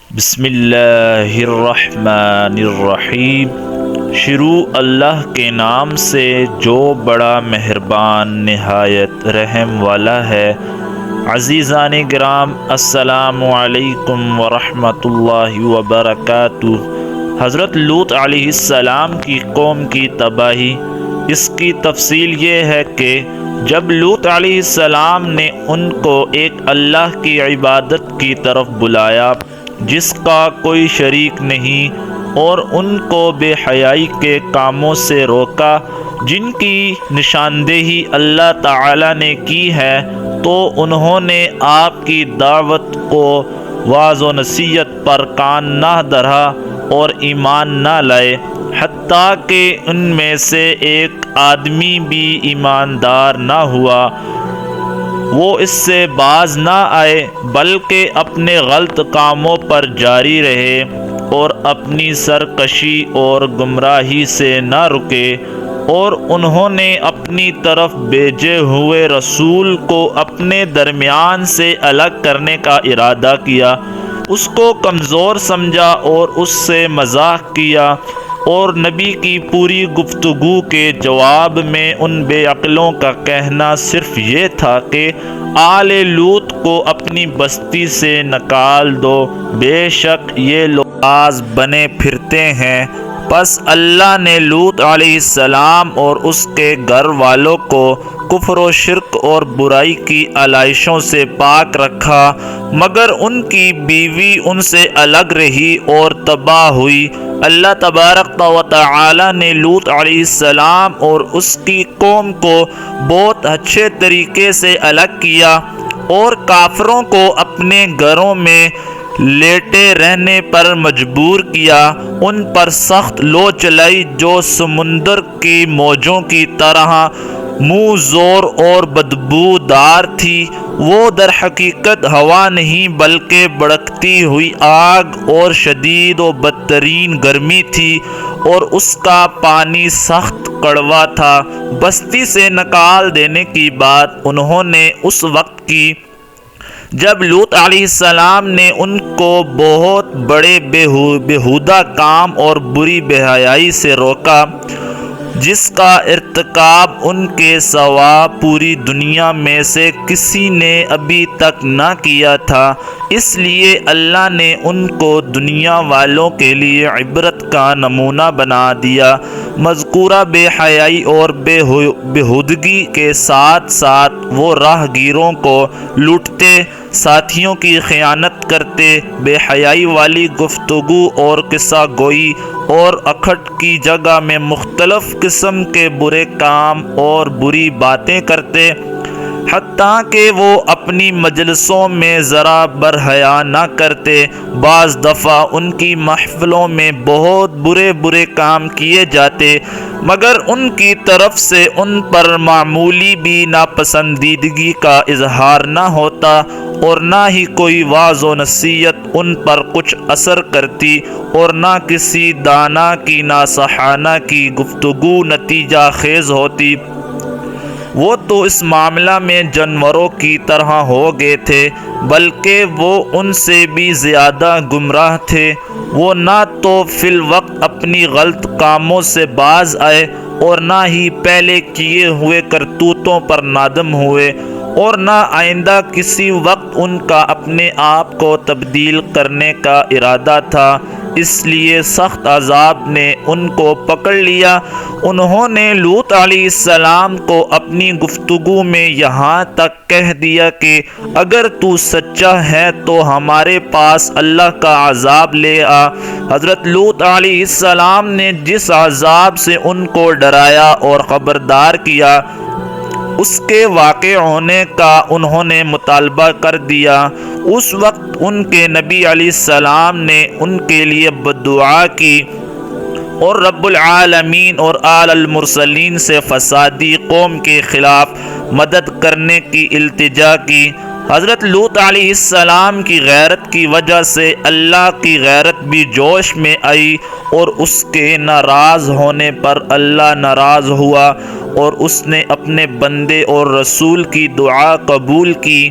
بسم اللہ الرحمن الرحیم۔ شروع اللہ کے نام سے جو بڑا مہربان نہایت رحم والا ہے۔ عزیزان گرام، السلام علیکم ورحمۃ اللہ وبرکاتہ۔ حضرت لوط علیہ السلام کی قوم کی تباہی۔ اس کی تفصیل یہ ہے کہ جب لوط علیہ السلام نے ان کو ایک اللہ کی عبادت کی طرف بلایا جس کا کوئی شریک نہیں، اور ان کو بے حیائی کے کاموں سے روکا جن کی نشاندہی اللہ تعالی نے کی ہے، تو انہوں نے آپ کی دعوت کو واعظ و نصیحت پر کان نہ دھرا اور ایمان نہ لائے، حتیٰ کہ ان میں سے ایک آدمی بھی ایماندار نہ ہوا۔ وہ اس سے باز نہ آئے بلکہ اپنے غلط کاموں پر جاری رہے اور اپنی سرکشی اور گمراہی سے نہ رکے، اور انہوں نے اپنی طرف بھیجے ہوئے رسول کو اپنے درمیان سے الگ کرنے کا ارادہ کیا، اس کو کمزور سمجھا اور اس سے مذاق کیا، اور نبی کی پوری گفتگو کے جواب میں ان بے عقلوں کا کہنا صرف یہ تھا کہ آل لوط کو اپنی بستی سے نکال دو، بے شک یہ لوگ باز بنے پھرتے ہیں۔ پس اللہ نے لوط علیہ السلام اور اس کے گھر والوں کو کفر و شرک اور برائی کی علائشوں سے پاک رکھا، مگر ان کی بیوی ان سے الگ رہی اور تباہ ہوئی۔ اللہ تبارک و تعالی نے لوط علیہ السلام اور اس کی قوم کو بہت اچھے طریقے سے الگ کیا اور کافروں کو اپنے گھروں میں لیٹے رہنے پر مجبور کیا، ان پر سخت لو چلائی جو سمندر کی موجوں کی طرح منہ زور اور بدبو دار تھی۔ وہ در حقیقت ہوا نہیں بلکہ بھڑکتی ہوئی آگ اور شدید و بدترین گرمی تھی، اور اس کا پانی سخت کڑوا تھا۔ بستی سے نکال دینے کی بات انہوں نے اس وقت کی جب لوط علیہ السلام نے ان کو بہت بڑے بیہودہ کام اور بری بے حیائی سے روکا جس کا ارتکاب ان کے سوا پوری دنیا میں سے کسی نے ابھی تک نہ کیا تھا۔ اس لیے اللہ نے ان کو دنیا والوں کے لیے عبرت کا نمونہ بنا دیا۔ مذکورہ بے حیائی اور بےہودگی کے ساتھ ساتھ وہ راہ گیروں کو لوٹتے، ساتھیوں کی خیانت کرتے، بے حیائی والی گفتگو اور قصہ گوئی اور اکھٹ کی جگہ میں مختلف قسم کے برے کام اور بری باتیں کرتے، حتیٰ کہ وہ اپنی مجلسوں میں ذرا برحیا نہ کرتے۔ بعض دفعہ ان کی محفلوں میں بہت برے کام کیے جاتے، مگر ان کی طرف سے ان پر معمولی بھی ناپسندیدگی کا اظہار نہ ہوتا، اور نہ ہی کوئی واعظ و نصیحت ان پر کچھ اثر کرتی، اور نہ کسی دانا کی ناصحانہ کی گفتگو نتیجہ خیز ہوتی۔ وہ تو اس معاملہ میں جانوروں کی طرح ہو گئے تھے، بلکہ وہ ان سے بھی زیادہ گمراہ تھے۔ وہ نہ تو فی الوقت اپنی غلط کاموں سے باز آئے اور نہ ہی پہلے کیے ہوئے کرتوتوں پر نادم ہوئے، اور نہ آئندہ کسی وقت ان کا اپنے آپ کو تبدیل کرنے کا ارادہ تھا۔ اس لیے سخت عذاب نے ان کو پکڑ لیا۔ انہوں نے لوط علیہ السلام کو اپنی گفتگو میں یہاں تک کہہ دیا کہ اگر تو سچا ہے تو ہمارے پاس اللہ کا عذاب لے آ۔ حضرت لوط علیہ السلام نے جس عذاب سے ان کو ڈرایا اور خبردار کیا، اس کے واقع ہونے کا انہوں نے مطالبہ کر دیا۔ اس وقت ان کے نبی علیہ السلام نے ان کے لیے بددعا کی اور رب العالمین اور اعلی المرسلین سے فسادی قوم کے خلاف مدد کرنے کی التجا کی۔ حضرت لوط علیہ السلام کی غیرت کی وجہ سے اللہ کی غیرت بھی جوش میں آئی، اور اس کے ناراض ہونے پر اللہ ناراض ہوا، اور اس نے اپنے بندے اور رسول کی دعا قبول کی،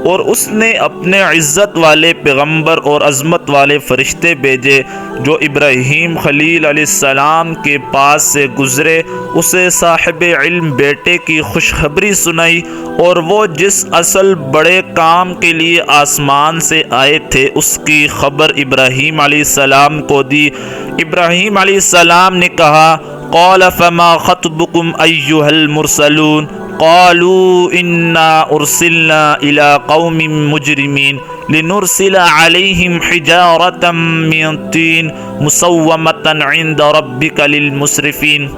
اور اس نے اپنے عزت والے پیغمبر اور عظمت والے فرشتے بھیجے جو ابراہیم خلیل علیہ السلام کے پاس سے گزرے، اسے صاحب علم بیٹے کی خوشخبری سنائی، اور وہ جس اصل بڑے کام کے لیے آسمان سے آئے تھے اس کی خبر ابراہیم علیہ السلام کو دی۔ ابراہیم علیہ السلام نے کہا، قال فما خطبكم أيها المرسلون قالوا إنا أرسلنا إلى قوم مجرمين لنرسل عليهم حجارة من طين مسومة عند ربك للمسرفين۔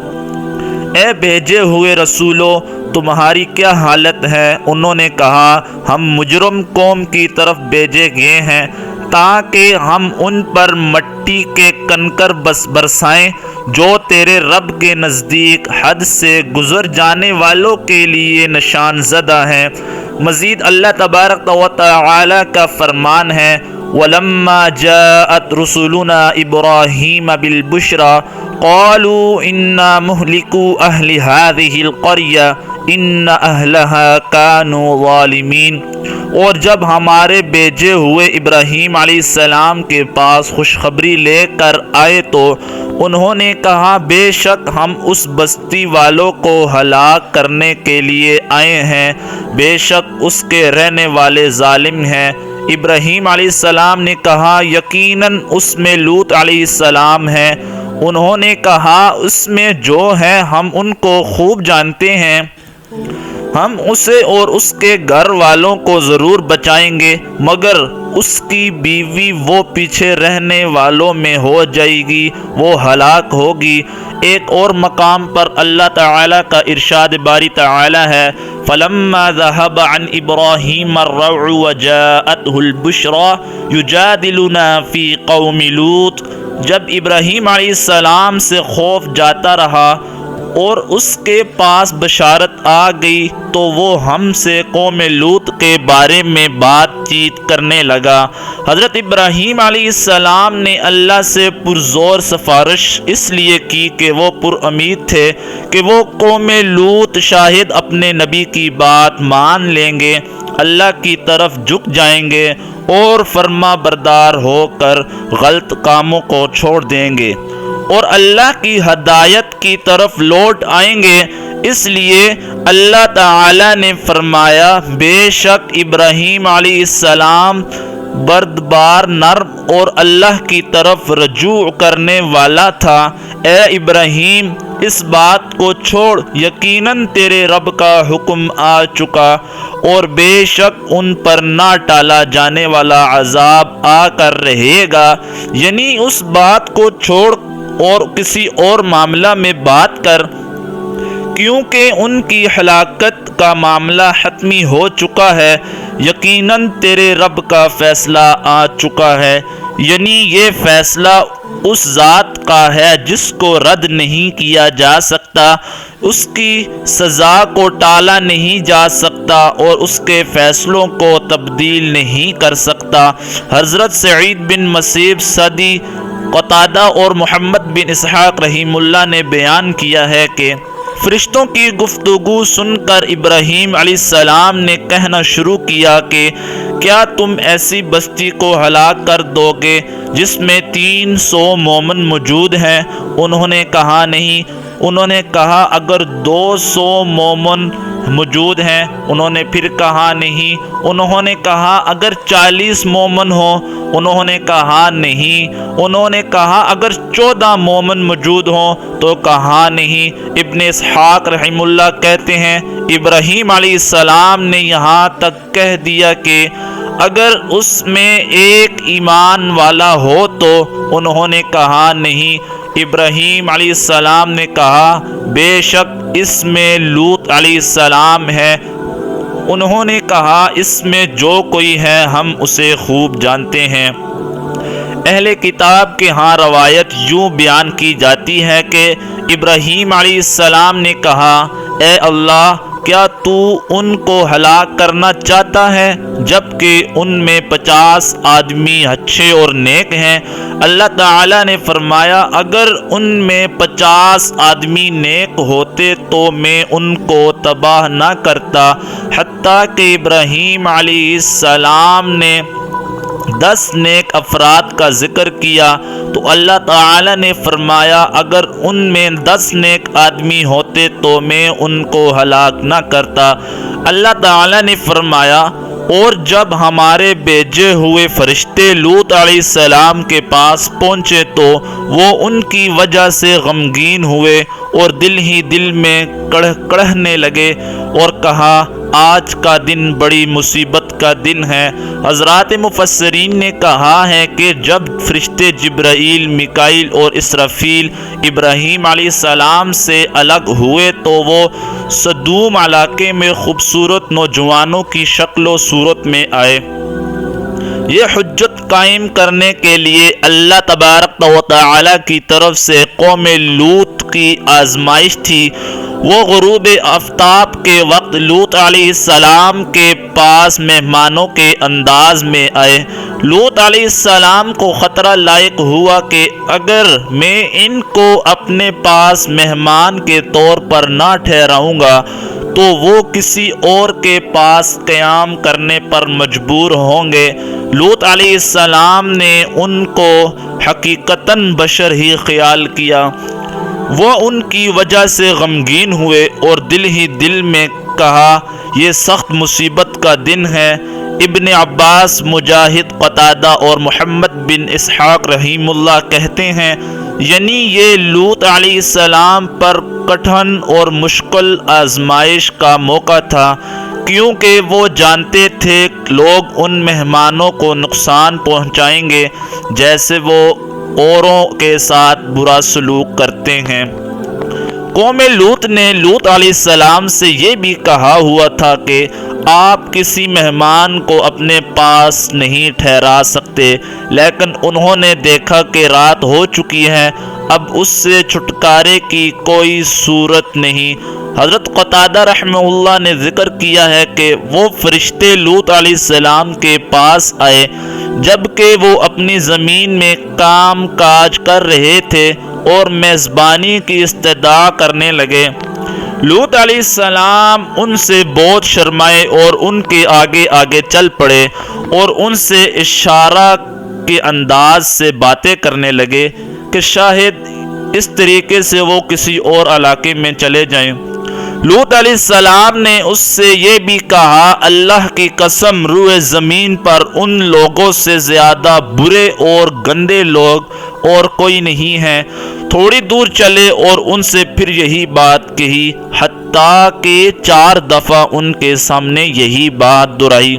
اے بھیجے ہوئے رسولو، تمہاری کیا حالت ہے؟ انہوں نے کہا، ہم مجرم قوم کی طرف بھیجے گئے ہیں تاکہ ہم ان پر مٹی کے کنکر برسائیں جو تیرے رب کے نزدیک حد سے گزر جانے والوں کے لیے نشان زدہ ہیں۔ مزید اللہ تبارک و تعالی کا فرمان ہے، وَلَمَّا جَاءَتْ رُسُلُنَا إِبْرَاهِيمَ بِالْبُشْرَى قَالُوا إِنَّا مُهْلِكُو أَهْلِ هَذِهِ الْقَرْيَةِ إِنَّ أَهْلَهَا كَانُوا ظَالِمِينَ۔ اور جب ہمارے بھیجے ہوئے ابراہیم علیہ السلام کے پاس خوشخبری لے کر آئے تو انہوں نے کہا، بے شک ہم اس بستی والوں کو ہلاک کرنے کے لیے آئے ہیں، بے شک اس کے رہنے والے ظالم ہیں۔ ابراہیم علیہ السلام نے کہا، یقیناً اس میں لوط علیہ السلام ہیں۔ انہوں نے کہا، اس میں جو ہے ہم ان کو خوب جانتے ہیں، ہم اسے اور اس کے گھر والوں کو ضرور بچائیں گے، مگر اس کی بیوی وہ پیچھے رہنے والوں میں ہو جائے گی، وہ ہلاک ہوگی۔ ایک اور مقام پر اللہ تعالیٰ کا ارشاد باری تعالیٰ ہے، فَلَمَّا ذَهَبَ عَنْ إِبْرَاهِيمَ الرَّوْعُ وَجَاءَتْهُ الْبُشْرَى يُجَادِلُنَا فِي قَوْمِ لُوط۔ جب ابراہیم علیہ السلام سے خوف جاتا رہا اور اس کے پاس بشارت آ گئی تو وہ ہم سے قوم لوط کے بارے میں بات چیت کرنے لگا۔ حضرت ابراہیم علیہ السلام نے اللہ سے پرزور سفارش اس لیے کی کہ وہ پر امید تھے کہ وہ قوم لوط شاہد اپنے نبی کی بات مان لیں گے، اللہ کی طرف جھک جائیں گے اور فرما بردار ہو کر غلط کاموں کو چھوڑ دیں گے اور اللہ کی ہدایت کی طرف لوٹ آئیں گے۔ اس لیے اللہ تعالی نے فرمایا، بے شک ابراہیم علیہ السلام بردبار، نرم اور اللہ کی طرف رجوع کرنے والا تھا۔ اے ابراہیم، اس بات کو چھوڑ، یقیناً تیرے رب کا حکم آ چکا اور بے شک ان پر نہ ٹالا جانے والا عذاب آ کر رہے گا۔ یعنی اس بات کو چھوڑ اور کسی اور معاملہ میں بات کر، کیونکہ ان کی ہلاکت کا معاملہ حتمی ہو چکا ہے، یقیناً تیرے رب کا فیصلہ آ چکا ہے۔ یعنی یہ فیصلہ اس ذات کا ہے جس کو رد نہیں کیا جا سکتا، اس کی سزا کو ٹالا نہیں جا سکتا اور اس کے فیصلوں کو تبدیل نہیں کر سکتا۔ حضرت سعید بن مسیب سعدی، قتادہ اور محمد بن اسحاق رحیم اللہ نے بیان کیا ہے کہ فرشتوں کی گفتگو سن کر ابراہیم علیہ السلام نے کہنا شروع کیا کہ کیا تم ایسی بستی کو ہلاک کر دو گے جس میں 300 مومن موجود ہیں؟ انہوں نے کہا نہیں۔ انہوں نے کہا اگر 200 مومن موجود ہیں؟ انہوں نے پھر کہا نہیں۔ انہوں نے کہا اگر 40 مومن ہوں؟ انہوں نے کہا نہیں۔ انہوں نے کہا اگر 14 مومن موجود ہوں؟ تو کہا نہیں۔ ابن اسحاق رحم اللہ کہتے ہیں ابراہیم علیہ السلام نے یہاں تک کہہ دیا کہ اگر اس میں ایک ایمان والا ہو تو؟ انہوں نے کہا نہیں۔ ابراہیم علیہ السلام نے کہا بے شک اس میں لوط علیہ السلام ہے۔ انہوں نے کہا اس میں جو کوئی ہے ہم اسے خوب جانتے ہیں۔ اہل کتاب کے ہاں روایت یوں بیان کی جاتی ہے کہ ابراہیم علیہ السلام نے کہا اے اللہ، کیا تو ان کو ہلاک کرنا چاہتا ہے جبکہ ان میں 50 آدمی اچھے اور نیک ہیں؟ اللہ تعالیٰ نے فرمایا اگر ان میں 50 آدمی نیک ہوتے تو میں ان کو تباہ نہ کرتا، حتیٰ کہ ابراہیم علیہ السلام نے 10 نیک افراد کا ذکر کیا تو اللہ تعالی نے فرمایا اگر ان میں 10 نیک آدمی ہوتے تو میں ان کو ہلاک نہ کرتا۔ اللہ تعالی نے فرمایا اور جب ہمارے بھیجے ہوئے فرشتے لوط علیہ السلام کے پاس پہنچے تو وہ ان کی وجہ سے غمگین ہوئے اور دل ہی دل میں کڑھنے لگے اور کہا آج کا دن بڑی مصیبت کا دن ہے۔ حضرات مفسرین نے کہا ہے کہ جب فرشتے جبرائیل، میکائیل اور اسرافیل ابراہیم علیہ السلام سے الگ ہوئے تو وہ سدوم علاقے میں خوبصورت نوجوانوں کی شکل و صورت میں آئے۔ یہ حجت قائم کرنے کے لیے اللہ تبارک و تعالی کی طرف سے قوم لوط کی آزمائش تھی۔ وہ غروب آفتاب کے وقت لوط علیہ السلام کے پاس مہمانوں کے انداز میں آئے۔ لوط علیہ السلام کو خطرہ لاحق ہوا کہ اگر میں ان کو اپنے پاس مہمان کے طور پر نہ ٹھہراؤں گا تو وہ کسی اور کے پاس قیام کرنے پر مجبور ہوں گے۔ لوط علیہ السلام نے ان کو حقیقتاً بشر ہی خیال کیا۔ وہ ان کی وجہ سے غمگین ہوئے اور دل ہی دل میں کہا یہ سخت مصیبت کا دن ہے۔ ابن عباس، مجاہد، قتادہ اور محمد بن اسحاق رحیم اللہ کہتے ہیں یعنی یہ لوط علیہ السلام پر کٹھن اور مشکل آزمائش کا موقع تھا، کیونکہ وہ جانتے تھے لوگ ان مہمانوں کو نقصان پہنچائیں گے جیسے وہ اوروں کے ساتھ برا سلوک کرتے ہیں۔ قوم لوط نے لوط علیہ السلام سے یہ بھی کہا ہوا تھا کہ آپ کسی مہمان کو اپنے پاس نہیں ٹھہرا سکتے، لیکن انہوں نے دیکھا کہ رات ہو چکی ہے، اب اس سے چھٹکارے کی کوئی صورت نہیں۔ حضرت قتادہ رحمہ اللہ نے ذکر کیا ہے کہ وہ فرشتے لوط علیہ السلام کے پاس آئے جبکہ وہ اپنی زمین میں کام کاج کر رہے تھے اور میزبانی کی استدعا کرنے لگے۔ لوط علیہ السلام ان سے بہت شرمائے اور ان کے آگے آگے چل پڑے اور ان سے اشارہ کے انداز سے باتیں کرنے لگے کہ شاید اس طریقے سے وہ کسی اور علاقے میں چلے جائیں۔ لوط علیہ السلام نے اس سے یہ بھی کہا اللہ کی قسم روئے زمین پر ان لوگوں سے زیادہ برے اور گندے لوگ اور کوئی نہیں ہے۔ تھوڑی دور چلے اور ان سے پھر یہی بات کہی، حتیٰ کہ 4 دفعہ ان کے سامنے یہی بات دہرائی۔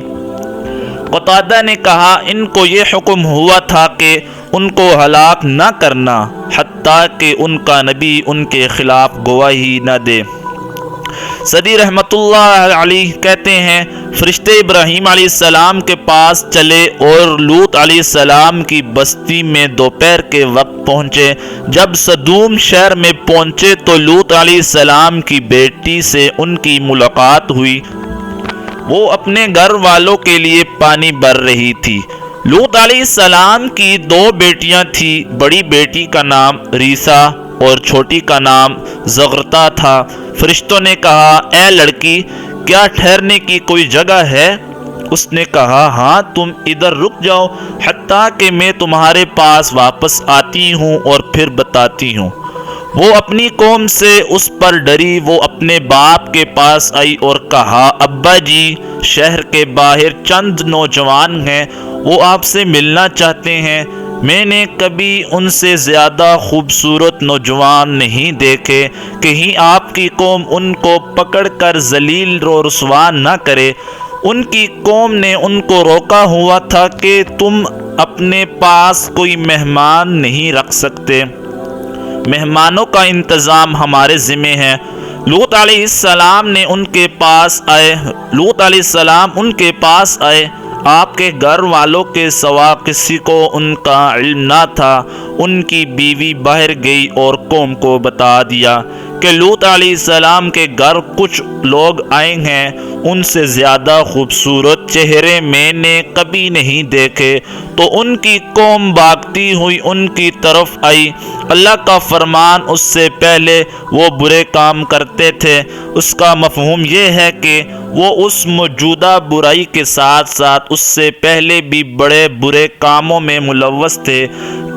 قتادہ نے کہا ان کو یہ حکم ہوا تھا کہ ان کو ہلاک نہ کرنا حتیٰ کہ ان کا نبی ان کے خلاف گواہی نہ دے۔ صدی رحمت اللہ علیہ کہتے ہیں فرشتے ابراہیم علیہ السلام کے پاس چلے اور لوط علیہ السلام کی بستی میں دوپہر کے وقت پہنچے۔ جب سدوم شہر میں پہنچے تو لوط علیہ السلام کی بیٹی سے ان کی ملاقات ہوئی۔ وہ اپنے گھر والوں کے لیے پانی بھر رہی تھی۔ لوط علیہ السلام کی 2 بیٹیاں تھیں، بڑی بیٹی کا نام ریسا اور چھوٹی کا نام زغرتا تھا۔ فرشتوں نے کہا اے لڑکی کیا ٹھہرنے کی کوئی جگہ ہے؟ اس نے کہا ہاں تم ادھر رک جاؤ حتیٰ کہ میں تمہارے پاس واپس آتی ہوں اور پھر بتاتی ہوں۔ وہ اپنی قوم سے اس پر ڈری، وہ اپنے باپ کے پاس آئی اور کہا ابا جی شہر کے باہر چند نوجوان ہیں، وہ آپ سے ملنا چاہتے ہیں۔ میں نے کبھی ان سے زیادہ خوبصورت نوجوان نہیں دیکھے، کہیں آپ کی قوم ان کو پکڑ کر ذلیل و رسوا نہ کرے۔ ان کی قوم نے ان کو روکا ہوا تھا کہ تم اپنے پاس کوئی مہمان نہیں رکھ سکتے، مہمانوں کا انتظام ہمارے ذمہ ہے۔ لوط علیہ السلام ان کے پاس آئے، آپ کے گھر والوں کے سوا کسی کو ان کا علم نہ تھا۔ ان کی بیوی باہر گئی اور قوم کو بتا دیا کہ لوط علیہ السلام کے گھر کچھ لوگ آئے ہیں، ان سے زیادہ خوبصورت چہرے میں نے کبھی نہیں دیکھے، تو ان کی قوم بھاگتی ہوئی ان کی طرف آئی۔ اللہ کا فرمان اس سے پہلے وہ برے کام کرتے تھے، اس کا مفہوم یہ ہے کہ وہ اس موجودہ برائی کے ساتھ ساتھ اس سے پہلے بھی بڑے برے کاموں میں ملوث تھے۔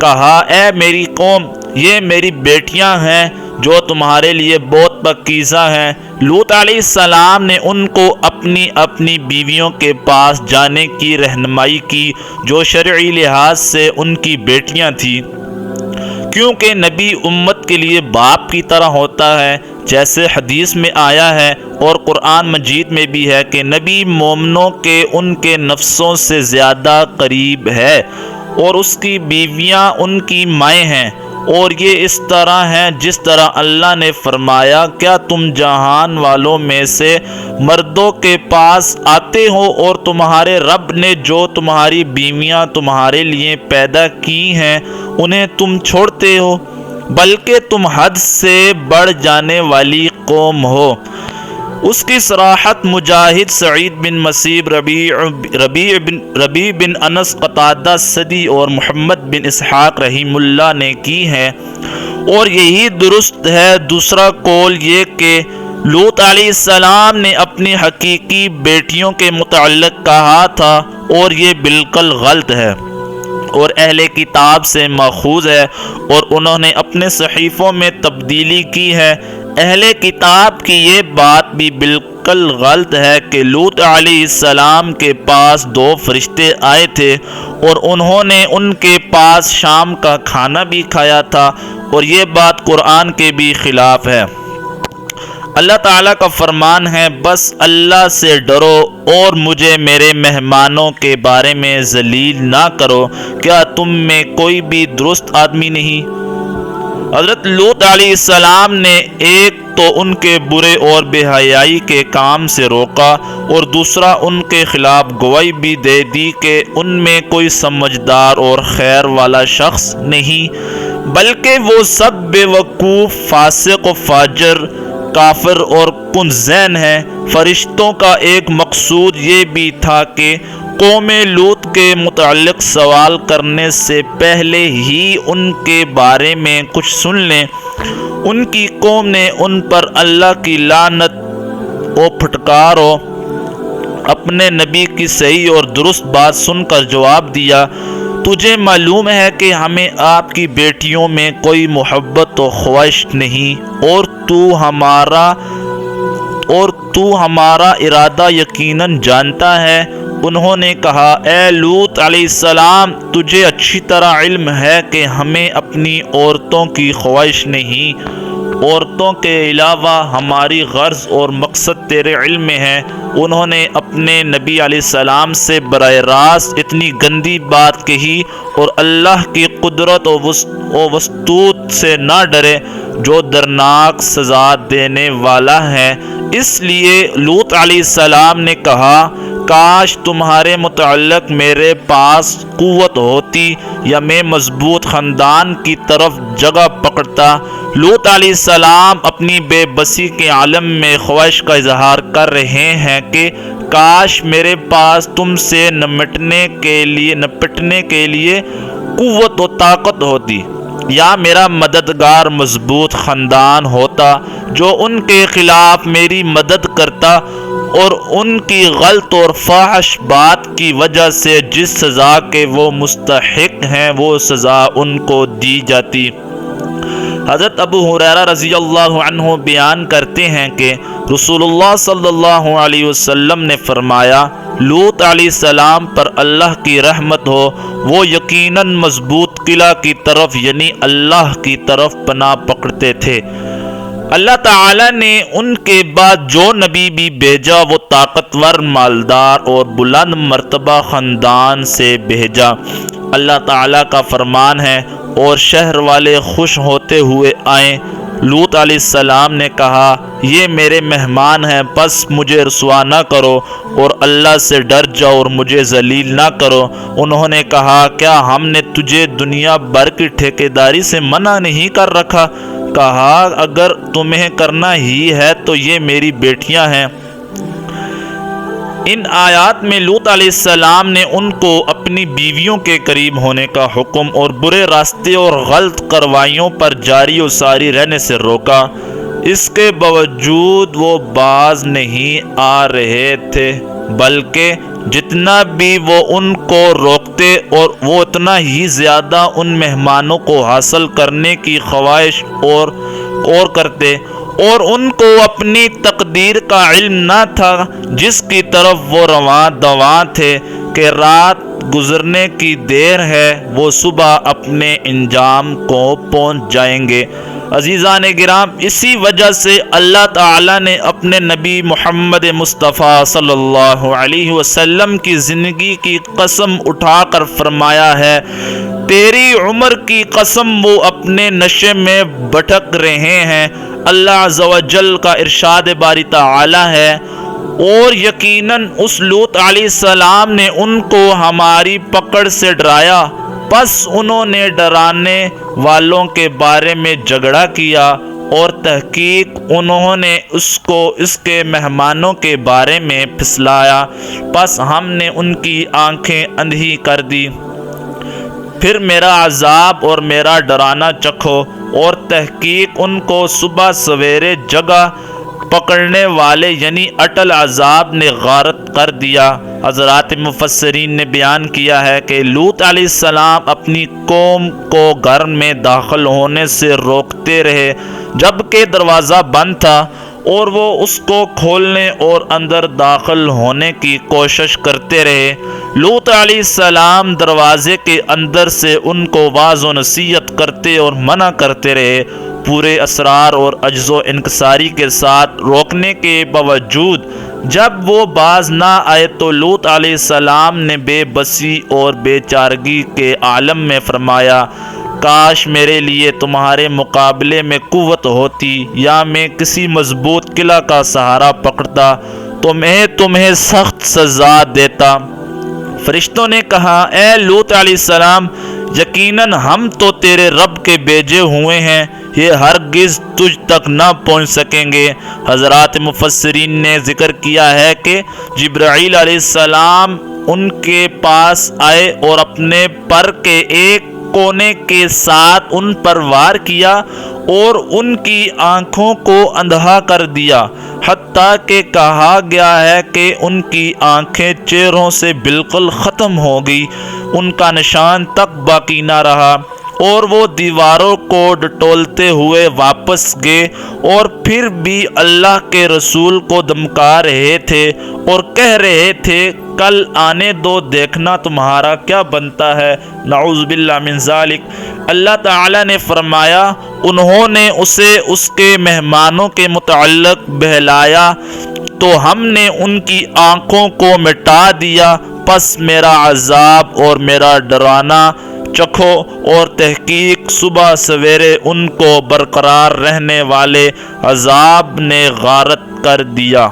کہا، اے میری قوم، یہ میری بیٹیاں ہیں جو تمہارے لیے بہت پاکیزہ ہیں۔ لوط علیہ السلام نے ان کو اپنی بیویوں کے پاس جانے کی رہنمائی کی جو شرعی لحاظ سے ان کی بیٹیاں تھیں، کیونکہ نبی امت کے لیے باپ کی طرح ہوتا ہے، جیسے حدیث میں آیا ہے اور قرآن مجید میں بھی ہے کہ نبی مومنوں کے ان کے نفسوں سے زیادہ قریب ہے اور اس کی بیویاں ان کی مائیں ہیں، اور یہ اس طرح ہیں جس طرح اللہ نے فرمایا، کیا تم جہان والوں میں سے مردوں کے پاس آتے ہو اور تمہارے رب نے جو تمہاری بیویاں تمہارے لیے پیدا کی ہیں انہیں تم چھوڑتے ہو، بلکہ تم حد سے بڑھ جانے والی قوم ہو۔ اس کی صراحت مجاہد، سعید بن مسیب، ربیع بن انس، قتادہ سدی اور محمد بن اسحاق رحیم اللہ نے کی ہے، اور یہی درست ہے۔ دوسرا قول یہ کہ لوط علیہ السلام نے اپنی حقیقی بیٹیوں کے متعلق کہا تھا، اور یہ بالکل غلط ہے اور اہل کتاب سے ماخوذ ہے، اور انہوں نے اپنے صحیفوں میں تبدیلی کی ہے۔ اہل کتاب کی یہ بات بھی بالکل غلط ہے کہ لوط علیہ السلام کے پاس 2 فرشتے آئے تھے اور انہوں نے ان کے پاس شام کا کھانا بھی کھایا تھا، اور یہ بات قرآن کے بھی خلاف ہے۔ اللہ تعالیٰ کا فرمان ہے، بس اللہ سے ڈرو اور مجھے میرے مہمانوں کے بارے میں ذلیل نہ کرو، کیا تم میں کوئی بھی درست آدمی نہیں؟ حضرت لوط علیہ السلام نے ایک تو ان کے برے اور بے حیائی کے کام سے روکا، اور دوسرا ان کے خلاف گواہی بھی دے دی کہ ان میں کوئی سمجھدار اور خیر والا شخص نہیں، بلکہ وہ سب بے وقوف، فاسق و فاجر، کافر اور کنزین ہیں۔ فرشتوں کا ایک مقصود یہ بھی تھا کہ قوم لوط کے متعلق سوال کرنے سے پہلے ہی ان کے بارے میں کچھ سن لیں۔ ان کی قوم نے ان پر اللہ کی لعنت و پھٹکار و اپنے نبی کی صحیح اور درست بات سن کر جواب دیا، تجھے معلوم ہے کہ ہمیں آپ کی بیٹیوں میں کوئی محبت و خواہش نہیں، اور تو ہمارا ارادہ یقیناً جانتا ہے۔ انہوں نے کہا، اے لوط علیہ السلام، تجھے اچھی طرح علم ہے کہ ہمیں اپنی عورتوں کی خواہش نہیں، عورتوں کے علاوہ ہماری غرض اور مقصد تیرے علم میں ہے۔ انہوں نے اپنے نبی علیہ السلام سے براہ راست اتنی گندی بات کہی اور اللہ کی قدرت و وسطوت سے نہ ڈرے جو درناک سزا دینے والا ہے۔ اس لیے لوط علیہ السلام نے کہا، کاش تمہارے متعلق میرے پاس قوت ہوتی یا میں مضبوط خاندان کی طرف جگہ پکڑتا۔ لوط علیہ السلام اپنی بے بسی کے عالم میں خواہش کا اظہار کر رہے ہیں کہ کاش میرے پاس تم سے نمٹنے کے لیے قوت و طاقت ہوتی، یا میرا مددگار مضبوط خاندان ہوتا جو ان کے خلاف میری مدد کرتا، اور ان کی غلط اور فاحش بات کی وجہ سے جس سزا کے وہ مستحق ہیں وہ سزا ان کو دی جاتی۔ حضرت ابو ہریرہ رضی اللہ عنہ بیان کرتے ہیں کہ رسول اللہ صلی اللہ علیہ وسلم نے فرمایا، لوط علیہ السلام پر اللہ کی رحمت ہو، وہ یقیناً مضبوط قلعہ کی طرف یعنی اللہ کی طرف پناہ پکڑتے تھے۔ اللہ تعالیٰ نے ان کے بعد جو نبی بھی بھیجا وہ طاقتور، مالدار اور بلند مرتبہ خاندان سے بھیجا۔ اللہ تعالیٰ کا فرمان ہے، اور شہر والے خوش ہوتے ہوئے آئیں۔ لوط علیہ السلام نے کہا، یہ میرے مہمان ہیں، بس مجھے رسوا نہ کرو اور اللہ سے ڈر جاؤ اور مجھے ذلیل نہ کرو۔ انہوں نے کہا، کیا ہم نے تجھے دنیا بھر کی ٹھیکیداری سے منع نہیں کر رکھا؟ کہا اگر تمہیں کرنا ہی ہے تو یہ میری بیٹیاں ہیں۔ ان آیات میں لوط علیہ السلام نے ان کو اپنی بیویوں کے قریب ہونے کا حکم اور برے راستے اور غلط کاروائیوں پر جاری و ساری رہنے سے روکا۔ اس کے باوجود وہ باز نہیں آ رہے تھے، بلکہ جتنا بھی وہ ان کو روکتے اور وہ اتنا ہی زیادہ ان مہمانوں کو حاصل کرنے کی خواہش اور کرتے، اور ان کو اپنی تقدیر کا علم نہ تھا جس کی طرف وہ رواں دواں تھے کہ رات گزرنے کی دیر ہے، وہ صبح اپنے انجام کو پہنچ جائیں گے۔ عزیزان گرام، اسی وجہ سے اللہ تعالیٰ نے اپنے نبی محمد مصطفیٰ صلی اللہ علیہ وسلم کی زندگی کی قسم اٹھا کر فرمایا ہے، تیری عمر کی قسم وہ اپنے نشے میں بھٹک رہے ہیں۔ اللہ عز و جل کا ارشاد باری تعالی ہے، اور یقیناً اس لوط علیہ السلام نے ان کو ہماری پکڑ سے ڈرایا، پس انہوں نے ڈرانے والوں کے بارے میں جھگڑا کیا، اور تحقیق انہوں نے اس کو اس کے مہمانوں کے بارے میں پھسلایا، پس ہم نے ان کی آنکھیں اندھی کر دی۔ پھر میرا عذاب اور میرا ڈرانا چکھو، اور تحقیق ان کو صبح سویرے جگہ پکڑنے والے یعنی اٹل عذاب نے غارت کر دیا۔ حضرات مفسرین نے بیان کیا ہے کہ لوط علیہ السلام اپنی قوم کو گھر میں داخل ہونے سے روکتے رہے جبکہ دروازہ بند تھا، اور وہ اس کو کھولنے اور اندر داخل ہونے کی کوشش کرتے رہے۔ لوط علیہ السلام دروازے کے اندر سے ان کو واعظ و نصیحت کرتے اور منع کرتے رہے، پورے اسرار اور عجز و انکساری کے ساتھ روکنے کے باوجود جب وہ باز نہ آئے تو لوط علیہ السلام نے بے بسی اور بے چارگی کے عالم میں فرمایا، کاش میرے لیے تمہارے مقابلے میں قوت ہوتی، یا میں کسی مضبوط قلعہ کا سہارا پکڑتا تو میں تمہیں سخت سزا دیتا۔ فرشتوں نے کہا، اے لوط علیہ السلام، یقیناً ہم تو تیرے رب کے بھیجے ہوئے ہیں، یہ ہرگز تجھ تک نہ پہنچ سکیں گے۔ حضرات مفسرین نے ذکر کیا ہے کہ جبرائیل علیہ السلام ان کے پاس آئے اور اپنے پر کے ایک کونے کے ساتھ ان پر وار کیا اور ان کی آنکھوں کو اندھا کر دیا، حتیٰ کہ کہا گیا ہے کہ ان کی آنکھیں چہروں سے بالکل ختم ہو گئی، ان کا نشان تک باقی نہ رہا، اور وہ دیواروں کو ڈٹولتے ہوئے واپس گئے، اور پھر بھی اللہ کے رسول کو دمکا رہے تھے اور کہہ رہے تھے، کل آنے دو، دیکھنا تمہارا کیا بنتا ہے۔ نعوذ باللہ من ذالک۔ اللہ تعالیٰ نے فرمایا، انہوں نے اسے اس کے مہمانوں کے متعلق بہلایا تو ہم نے ان کی آنکھوں کو مٹا دیا، پس میرا عذاب اور میرا ڈرانا چکھو، اور تحقیق صبح سویرے ان کو برقرار رہنے والے عذاب نے غارت کر دیا۔